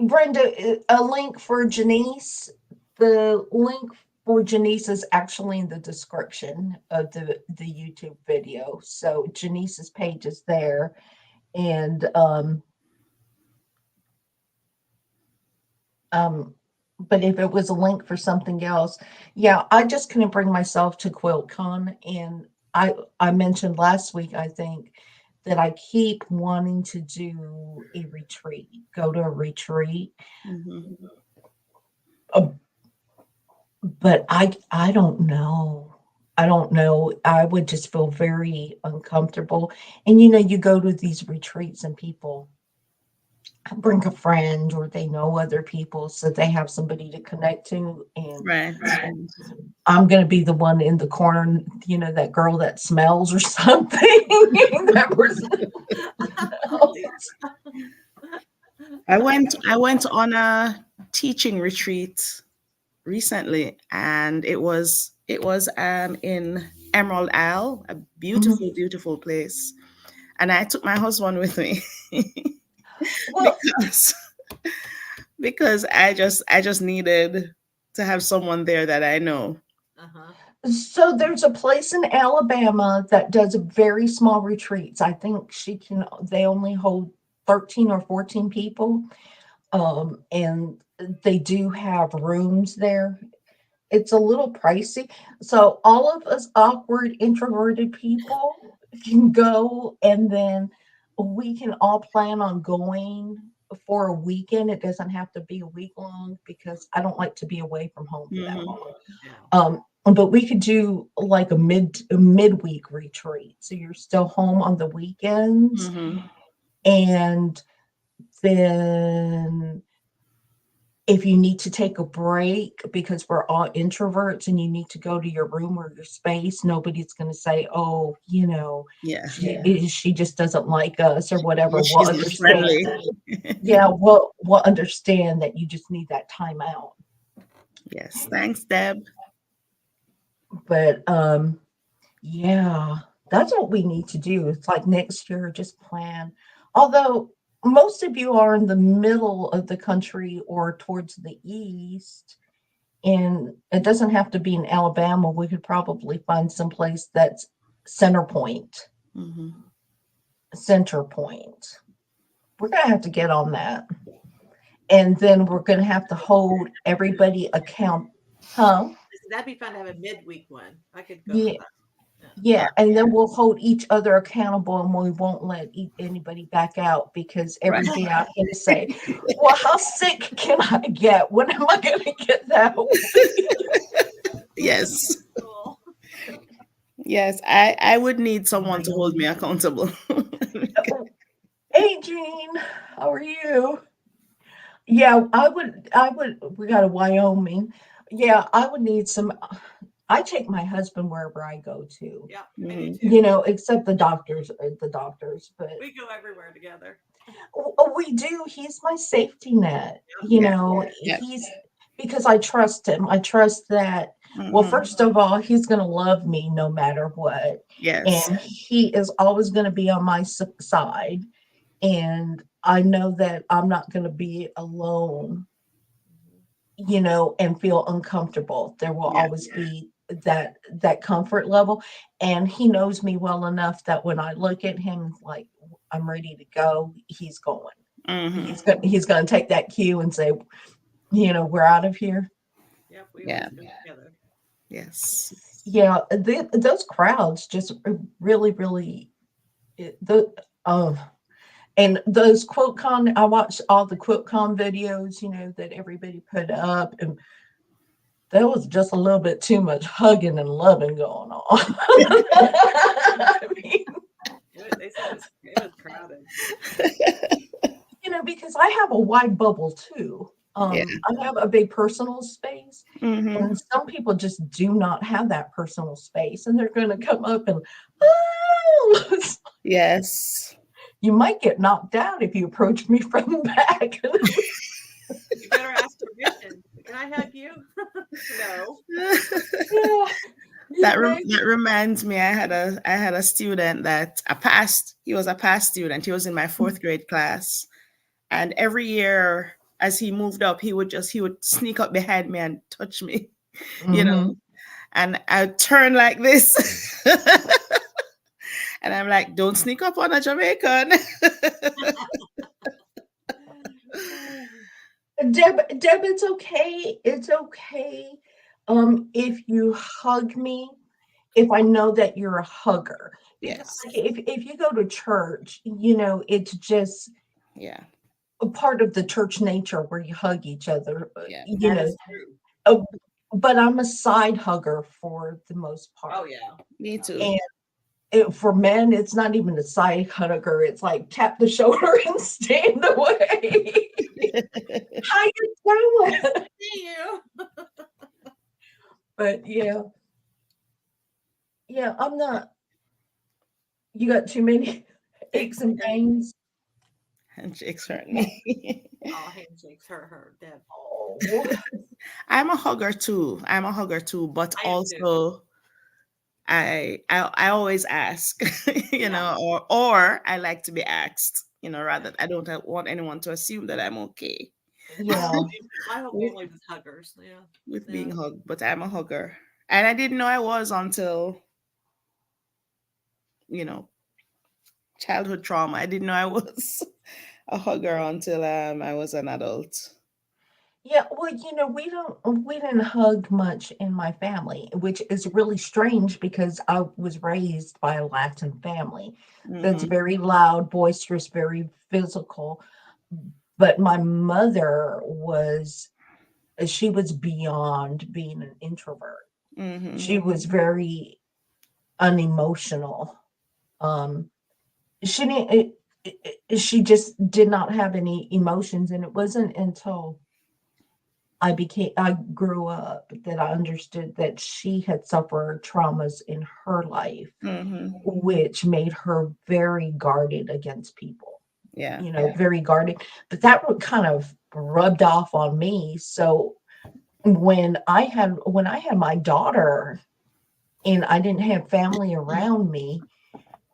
Brenda, a link for Janice. The link for Janice is actually in the description of the YouTube video. So Janice's page is there. And but if it was a link for something else, yeah, I just couldn't bring myself to QuiltCon. And I mentioned last week, I think, that I keep wanting to do a retreat, go to a retreat. Mm-hmm. But I don't know. I don't know. I would just feel very uncomfortable. And you go to these retreats and people bring a friend or they know other people, so they have somebody to connect to. And Right. I'm going to be the one in the corner, that girl that smells or something. That person. I went on a teaching retreat recently, and it was in Emerald Isle, a beautiful place, and I took my husband with me. Well, because I just needed to have someone there that I know. so there's a place in Alabama that does very small retreats. I think they only hold 13 or 14 people. And they do have rooms there. It's a little pricey. So all of us awkward, introverted people can go, and then we can all plan on going for a weekend. It doesn't have to be a week long because I don't like to be away from home for that long. But we could do like a midweek retreat. So you're still home on the weekends. And then if you need to take a break because we're all introverts and you need to go to your room or your space, nobody's going to say, oh, she just doesn't like us or whatever. We'll understand. Yeah, we'll understand that you just need that time out. Yes. Thanks, Deb. But yeah, that's what we need to do. It's like next year, just plan. Although most of you are in the middle of the country or towards the east, and it doesn't have to be in Alabama. We could probably find someplace that's center point. Center point. We're going to have to get on that. And then we're going to have to hold everybody account. That'd be fun to have a midweek one. I could go. Yeah. Yeah, and then we'll hold each other accountable, and we won't let anybody back out, because every day I'm going to say, well, how sick can I get? When am I going to get that way? Yes. Yes, I would need someone to hold me accountable. Hey, Jean, how are you? Yeah, I would, we got a Wyoming. Yeah, I would need some. I take my husband wherever I go to. Yeah, me too. Except the doctors, but we go everywhere together. We do. He's my safety net. He's, because I trust him. I trust that. Well, first of all, he's going to love me no matter what. Yes. And he is always going to be on my side. And I know that I'm not going to be alone, and feel uncomfortable. There will always be that comfort level. And he knows me well enough that when I look at him like I'm ready to go, he's going. He's going to take that cue and say, we're out of here. Yep, we go together. Yes. Yeah, those crowds just really, really and those QuiltCon, I watched all the QuiltCon videos, that everybody put up, and there was just a little bit too much hugging and loving going on. I mean, it was crowded. because I have a wide bubble too. Yeah. I have a big personal space, Hmm. and some people just do not have that personal space, and they're going to come up and, oh, Yes. you might get knocked out if you approach me from the back. You better ask permission. Can I hug you? No. Yeah, you may. That reminds me, I had a student that he was a past student. He was in my fourth grade class, and every year as he moved up, he would sneak up behind me and touch me, you know, Mhm. and I'd turn like this, and I'm like, "Don't sneak up on a Jamaican." Deb, it's okay. It's okay. If you hug me, if I know that you're a hugger, because Yes. like, if you go to church, it's just Yeah. a part of the church nature where you hug each other. Yeah. That is true. Uh, but I'm a side hugger for the most Oh part, yeah. Me too. and for men, it's not even a side hugger. It's like tap the shoulder and stand away. How you doing? See you. But yeah, I'm not. You got too many aches and pains. Handshakes hurt me. Oh, handshakes hurt, Deb. Oh, I'm a hugger too, but I am too. also I always ask, Yeah. or I like to be asked, rather I don't want anyone to assume that I'm okay yeah. My whole with, family was huggers. Yeah. with Yeah. being hugged, but I'm a hugger. And I didn't know I was until, you know, childhood trauma. I didn't know I was a hugger until I was an adult. Yeah, well, we didn't hug much in my family, which is really strange because I was raised by a Latin family that's Hmm. very loud, boisterous, very physical. But my mother she was beyond being an introvert. Hmm. She was very unemotional. Um, she didn't, she just did not have any emotions, and it wasn't until I grew up that I understood that she had suffered traumas in her life, Hmm. which made her very guarded against people, Yeah. very guarded. But that would kind of rubbed off on me. So when I had my daughter and I didn't have family around me,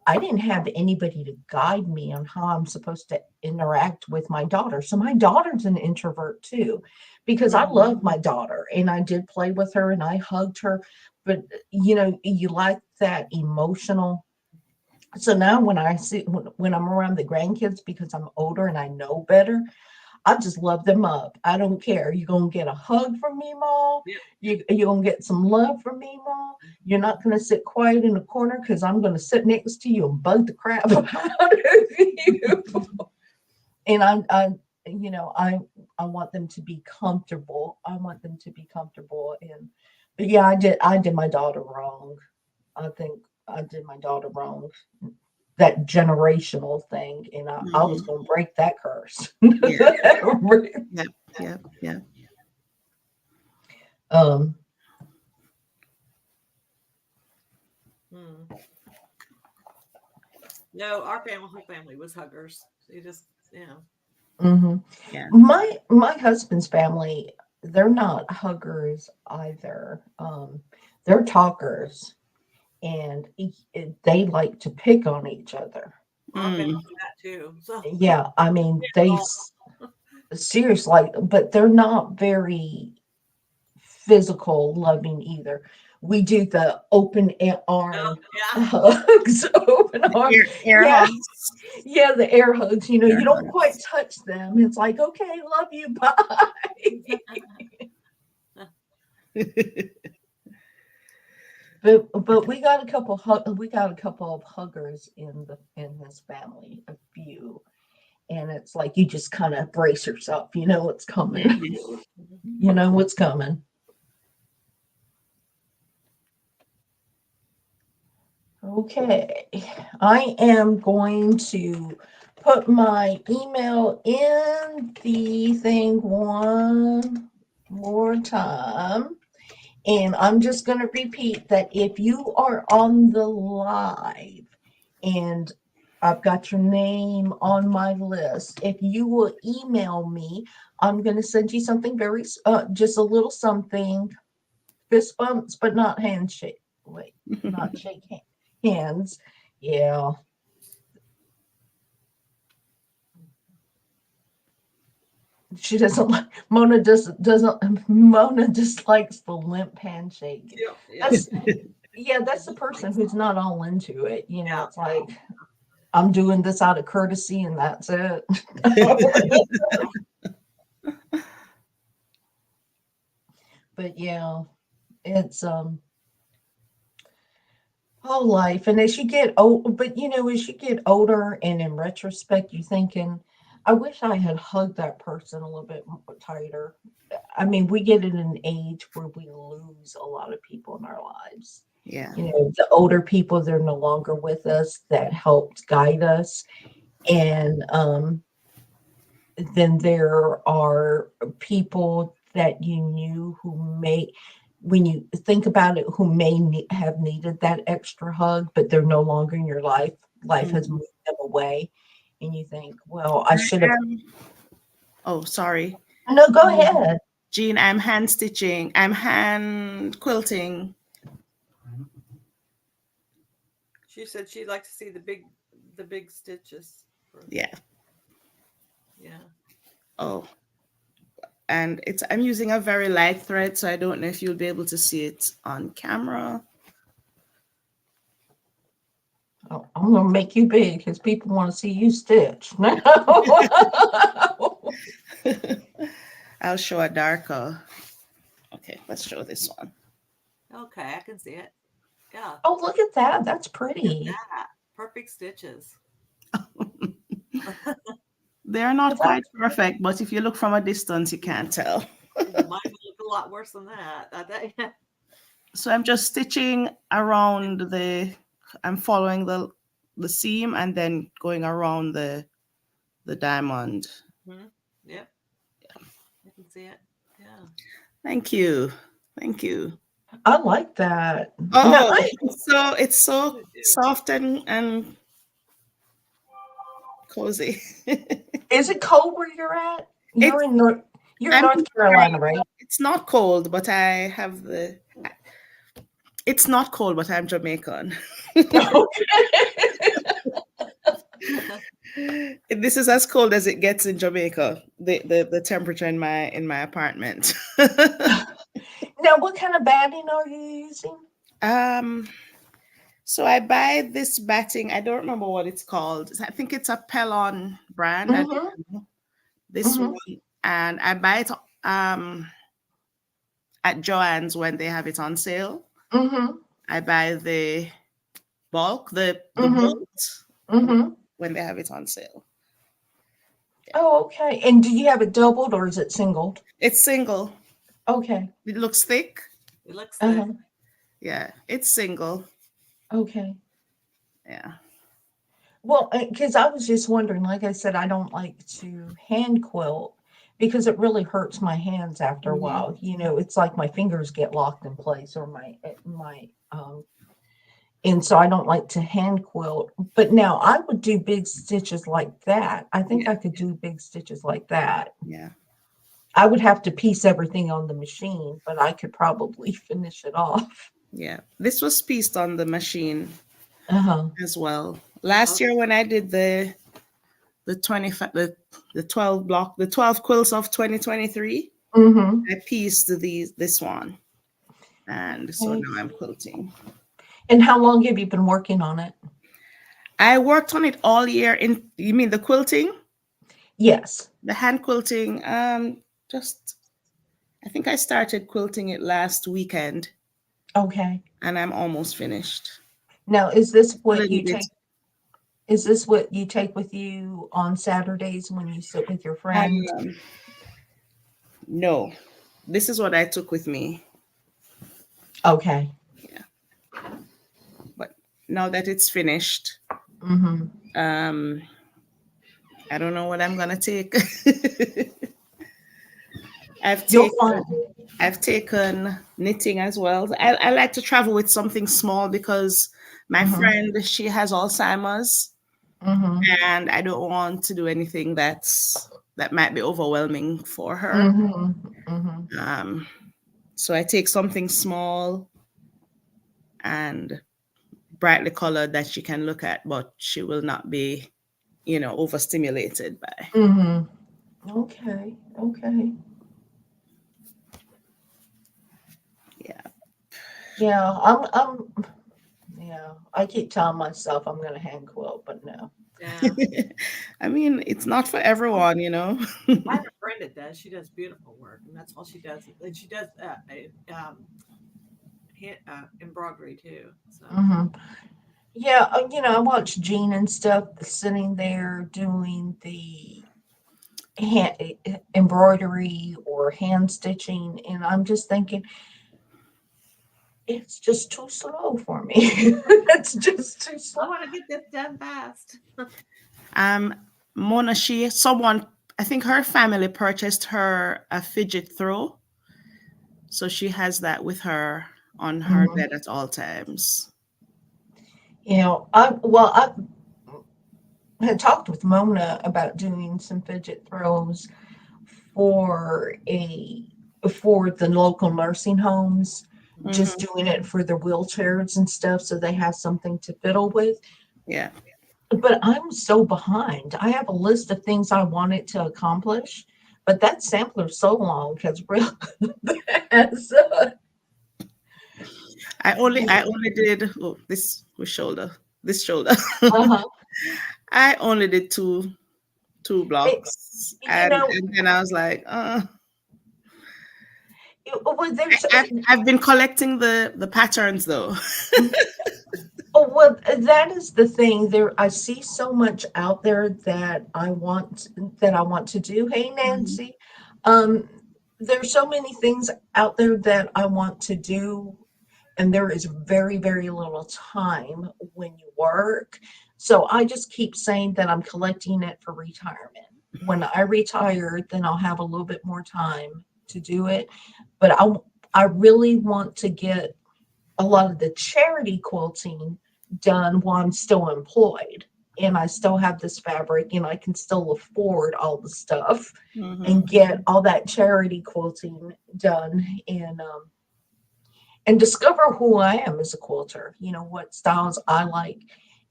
I didn't have anybody to guide me on how I'm supposed to interact with my daughter. So my daughter's an introvert too, because I Hmm. love my daughter and I did play with her and I hugged her. But you like that emotional. So now when I'm around the grandkids because I'm older and I know better, I just love them up. I don't care. You're gonna get a hug from me, Mom. Yep. You're gonna get some love from me, Mom. You're not gonna sit quiet in the corner because I'm gonna sit next to you and bug the crap out of you. And I want them to be comfortable. I want them to be comfortable. But yeah, I did my daughter wrong. I think I did my daughter wrong. That generational thing, and I was Hmm. gonna break that curse. Yeah. Yep. Yep. Yep. um Hmm. No, our whole family was huggers. They just, mhm. Yeah. My husband's family, they're not huggers either. They're talkers, and they like to pick on each other. our family Mm. did that too. So Yeah, I mean, yeah, all, seriously, but they're not very physical loving either. We do the oh, arm yeah. hugs, open arm. Air Yeah, hugs. yeah, the air hugs. Air You don't quite hugs. touch them. It's like, okay, love you, bye. But we got a couple of huggers in this family, a few, and it's like you just kind of brace yourself. You know what's coming. Mhm. You know what's coming. Okay, I am going to put my email in the thing one more time. And I'm just going to repeat that if you are on the live and I've got your name on my list, if you will email me, I'm going to send you something very, just a little something, fist bumps, but not handshake. Wait, not shake hands. Yeah. She doesn't like Mona dislikes the limp handshake. Yeah. That's the person who's not all into it. Yeah. It's like I'm doing this out of courtesy and that's it. But yeah, it's whole life. And as you get old, but as you get older and in retrospect, you're thinking, I wish I had hugged that person a little bit tighter. I mean, we get in an age where we lose a lot of people in our lives. Yeah. The older people, they're no longer with us that helped guide us. And then there are people that you knew who may, when you think about it, who may have needed that extra hug, but they're no longer in your life. Life has moved them away. And you think, well, I should have. Oh, sorry. No, go ahead. Jean, I'm hand stitching. I'm hand quilting. She said she'd like to see the big stitches. Yeah. Yeah. Oh. And I'm using a very light thread, so I don't know if you'll be able to see it on camera. Oh, I'm going to make you big because people want to see you stitch. I'll show a darker. Okay, let's show this one. Okay, I can see it. Yeah. Oh, look at that. That's pretty. That. Perfect stitches. They're not quite perfect, but if you look from a distance, you can't tell. Mine would look a lot worse than that. So I'm just stitching around I'm following the seam and then going around the diamond. Mm-hmm. Yep. Yeah. I can see it. Yeah. Thank you. Thank you. I like that. Oh, it's so soft and cozy. Is it cold where you're at? You're in North Carolina, right? It's not cold, but I have it's not cold, but I'm Jamaican. This is as cold as it gets in Jamaica. The temperature in my apartment. Now, what kind of batting are you using? So I buy this batting. I don't remember what it's called. I think it's a Pellon brand. I don't know. This one, and I buy it at Joann's when they have it on sale. I buy the bulk, the bolt when they have it on sale. Yeah. Oh, okay. And do you have it doubled or is it singled? It's single. Okay. It looks thick. It looks thick. Yeah, it's single. Okay. Yeah. Well, because I was just wondering, like I said, I don't like to hand quilt because it really hurts my hands after a while. It's like my fingers get locked in place or and so I don't like to hand quilt. But now I would do big stitches like that. I think I could do big stitches like that. Yeah. I would have to piece everything on the machine, but I could probably finish it off. Yeah. This was pieced on the machine as well. Last year when I did the 25 the 12 block, the 12 quilts of 2023, I pieced this one. And so now I'm quilting. And how long have you been working on it? I worked on it all year. You mean the quilting? Yes. The hand quilting. I think I started quilting it last weekend. Okay. And I'm almost finished. Now, is this what you take? Is this what you take with you on Saturdays when you sit with your friends? No, this is what I took with me. Okay. Yeah. But now that it's finished, I don't know what I'm gonna take. I've You'll taken find. I've taken knitting as well. I like to travel with something small because my Mm-hmm, friend, she has Alzheimer's, mm-hmm, and I don't want to do anything that might be overwhelming for her. mm-hmm, mm-hmm. Um, so I take something small and brightly colored that she can look at, but she will not be, overstimulated by. Mm-hmm. Okay, okay. Yeah. Yeah, yeah, I keep telling myself I'm gonna hand quilt, but no. Yeah. I mean, it's not for everyone, I have a friend that does. She does beautiful work, and that's all she does. And she does embroidery too. So Hmm. Yeah, I watch Jean and stuff sitting there doing the embroidery or hand stitching, and I'm just thinking it's just too slow for me. It's just too I slow. want to get this done fast. um, Mona, I think her family purchased her a fidget throw, so she has that with her on her Mhm. bed at all times. I had talked with Mona about doing some fidget throws for a for the local nursing homes, just Hmm. doing it for their wheelchairs and stuff so they have something to fiddle with. Yeah. But I'm so behind. I have a list of things I wanted to accomplish, but that sampler's so long because real that's, I only did this shoulder. uh-huh. I only did two It, blocks, you and know, and then I was like, well, there's I've been collecting the patterns though. oh, well, that is the thing. I see so much out there that I want to do. Hey, Mhm. Nancy. Um, there's so many things out there that I want to do, and there is very, very little time when you work. So I just keep saying that I'm collecting it for retirement. When I retire, then I'll have a little bit more time to do it. But I really want to get a lot of the charity quilting done while I'm still employed and I still have this fabric and I can still afford all the stuff Mhm. and get all that charity quilting done and discover who I am as a quilter, what styles I like.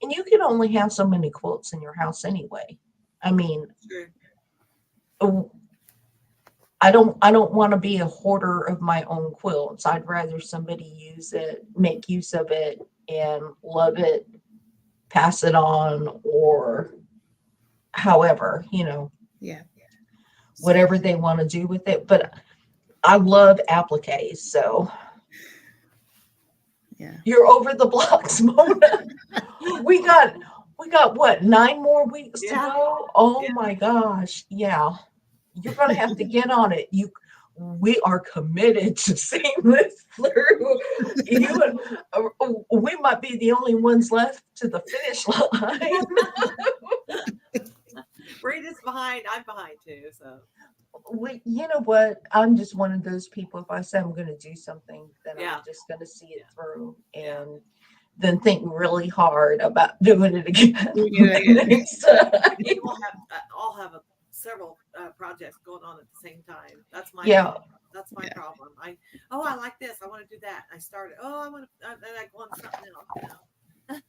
And you can only have so many quilts in your house anyway. I mean, True. uh, I don't want to be a hoarder of my own quilts. I'd rather somebody use it, make use of it and love it, pass it on or however, Yeah. whatever they want to do with it. But I love appliques. So Yeah. you're over the blocks, Mona. We got we got what, 9 more weeks to Yeah. go? Oh Yeah. my gosh. Yeah. You're gonna have to get on it. We are committed to seeing this through. You and we might be the only ones left to the finish line. Rita's behind. I'm behind too. So You know what? I'm just one of those people. If I say I'm going to do something, then I'm yeah. just going to see it Yeah. through Yeah. and then think really hard about doing it again Doing it the again. next time. We all have several projects going on at the same time. That's my Yeah, problem. That's my Yeah. problem. I like this. I want to do that. I started. Oh, I want to. Then I go on something else.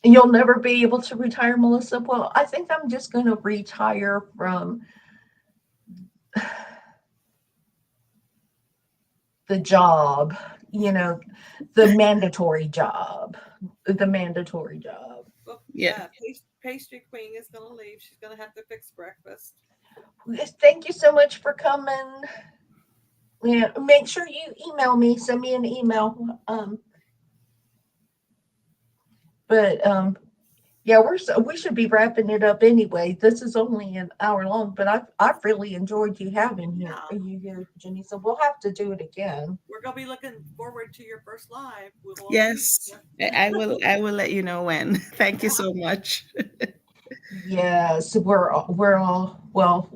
you'll never be able to retire, Melissa. Well, I think I'm just going to retire from the job, you know, the mandatory job, the mandatory job. Well, Yeah. pastry queen is gonna leave. She's gonna have to fix breakfast. Thank you so much for coming. Yeah, make sure you email me, send me an email. But yeah, we should be wrapping it up anyway. This is only an hour long, but I've really enjoyed Yeah, you here, Jenny. So we'll have to do it again. we're gonna be looking forward to your first live. We will. Yes. I will let you know when. Thank you Yeah. so much. Yes, we're all well.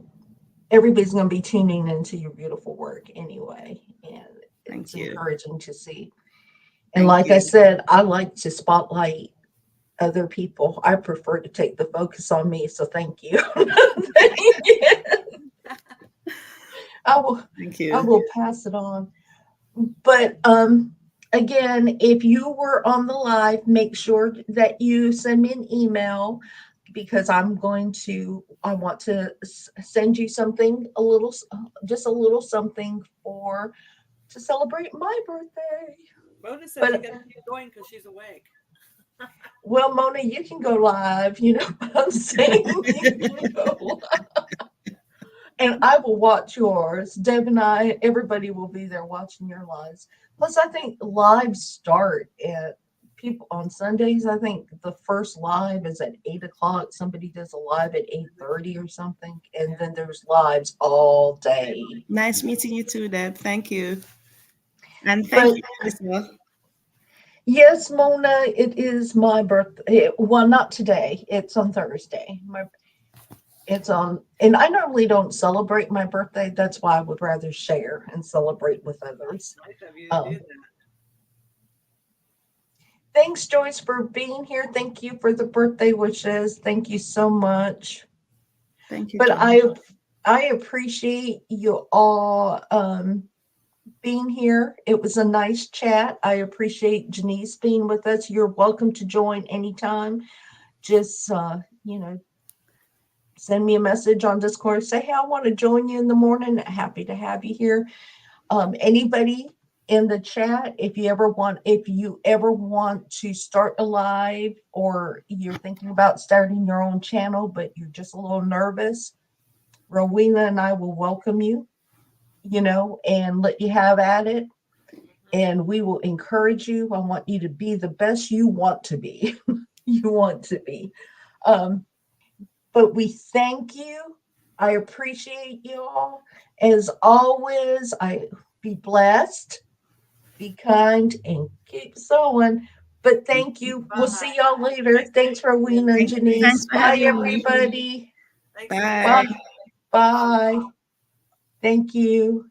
Everybody's going to be tuning into your beautiful work anyway, and Thank it's you. encouraging to see. And Thank like I you. said, I like to spotlight other people. I prefer to take the focus on me, so thank you. Thank you. I will Thank I you. will pass it on. But again, if you were on the live, make sure that you send me an email because I want to send you something, just a little something to celebrate my birthday. Mona says you But got to keep going because she's awake. well, Mona, you can go live. You know what I'm saying? You can go live. And I will watch yours. Deb and I, everybody will be there watching your lives. Plus, I think lives start at people on Sundays. I think the first live is at 8 o'clock. Somebody does a live at 8:30 or something, and then there's lives all day. Nice meeting you too, Deb. Thank you. And thank But you, Melissa. yes, Mona, it is my birthday. Well, not today. It's on Thursday. And I normally don't celebrate my birthday. That's why I would rather share and celebrate with others. Nice of you to do Um, that. Thanks, Joyce, for being here. Thank you for the birthday wishes. Thank you so much. Thank you, But Joy. I appreciate you all being here. It was a nice chat. I appreciate Janice being with us. You're welcome to join anytime. Just send me a message on Discord. Say, hey, I want to join you in the morning. Happy to have you here. Anybody in the chat, if you ever want to start a live or you're thinking about starting your own channel, but you're just a little nervous, Rowena and I will welcome you, and let you have at it. And we will encourage you. I want you to be the best you want to be. You want to be. But we thank you. I appreciate you all. As always, I be blessed, be kind, and keep sewing. But thank you. We'll see Bye. y'all later. Thanks, Rowena and Thanks Janice. for Bye, having me. everybody. Thanks, Bye. Bye. Melissa. Bye. Thank you.